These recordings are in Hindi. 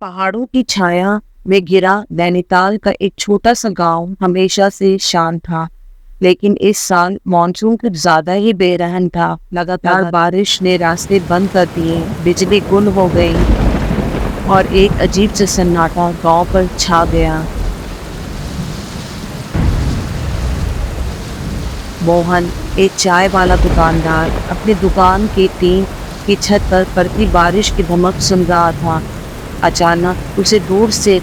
पहाड़ों की छाया में घिरा नैनीताल का एक छोटा सा गांव हमेशा से शांत था। लेकिन इस साल मानसून कुछ ज्यादा ही बेरहम था। लगातार बारिश ने रास्ते बंद कर दिए, बिजली गुल हो गई और एक अजीब सा सन्नाटा गांव पर छा गया। मोहन, एक चाय वाला दुकानदार, अपनी दुकान के टीन की छत पर पड़ती बारिश की धमक सुन रहा था। अचानक उसे दूर से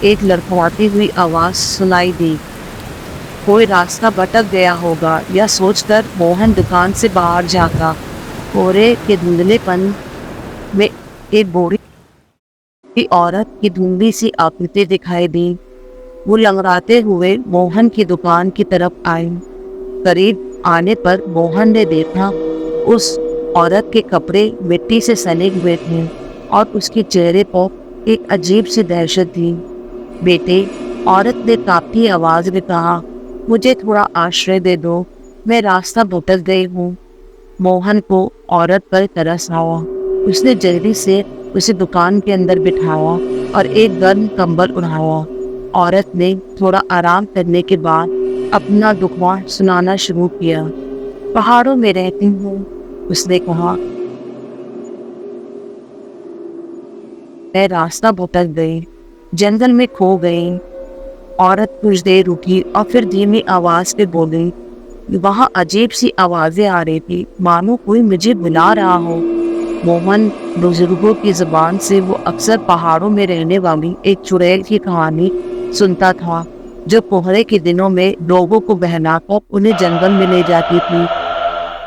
एक लड़खड़ाती हुई आवाज़ सुनाई दी। कोई रास्ता भटक गया होगा, यह सोचकर मोहन दुकान से बाहर झांका। कोहरे के धुंधलेपन में एक बूढ़ी औरत की धुंधली सी आकृति दिखाई दी। वो लंगड़ाते हुए मोहन की दुकान की तरफ आई। करीब आने पर मोहन ने देखा उस औरत के कपड़े मिट्टी से सने हुए थे और उसके चेहरे पर एक अजीब सी दहशत थी। बेटे, औरत ने कांपती आवाज में कहा, मुझे थोड़ा आश्रय दे दो, मैं रास्ता भटक गई हूँ। मोहन को औरत पर तरस आया। उसने जल्दी से उसे दुकान के अंदर बिठाया और एक गर्म कंबल उड़ाया। औरत ने थोड़ा आराम करने के बाद अपना दुखवा सुनाना शुरू किया। पहाड़ों में रहती हूँ, उसने कहा, मैं रास्ता भटक गई, जंगल में खो गई। औरत कुछ देर रुकी और फिर धीमी आवाज पे बोली। वहाँ अजीब सी आवाजें आ रही थी, मानो कोई मुझे बुला रहा हो। मोहन बुजुर्गों की जुबान से वो अक्सर पहाड़ों में रहने वाली एक चुड़ैल की कहानी सुनता था, जो कोहरे के दिनों में लोगों को बहलाकर उन्हें जंगल में ले जाती थी।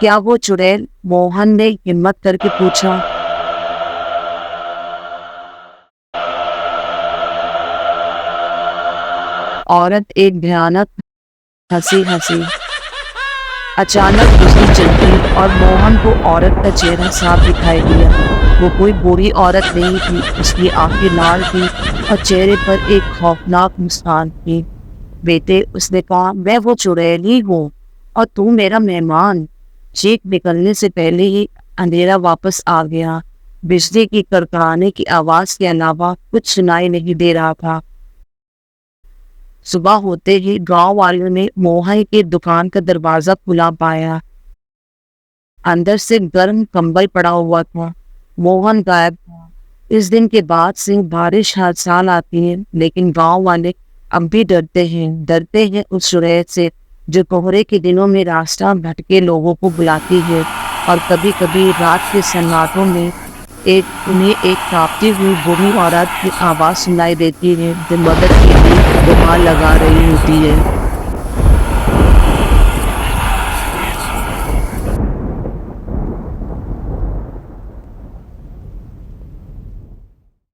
क्या वो चुड़ैल? मोहन ने हिम्मत करके पूछा। औरत एक भयानक हंसी हंसी। अचानक बिजली चमकी और मोहन को औरत का चेहरा साफ दिखाई दिया। वो कोई बुरी औरत नहीं थी, उसकी आंखें लाल थी और चेहरे पर एक खौफनाक मुस्कान थी। बेटे, उसने कहा, मैं वो चुड़ैल ही हूँ और तू मेरा मेहमान। चीख निकलने से पहले ही अंधेरा वापस आ गया। बिजली की कड़कड़ाने की आवाज के अलावा कुछ सुनाई नहीं दे रहा था। सुबह होते ही गांव वालों ने मोहन की दुकान का दरवाजा खुला पाया। अंदर से गर्म कंबल पड़ा हुआ था। मोहन गायब था। इस दिन के बाद से बारिश हर साल आती है, लेकिन गांव वाले अब भी डरते हैं उस चुड़ैल से, जो कोहरे के दिनों में रास्ता भटके लोगों को बुलाती है और कभी कभी रात के सन्नाटों में उन्हें एक कांपती हुई बूढ़ी औरत की आवाज़ सुनाई देती है, जो मदद के लिए गुहार लगा रही होती है।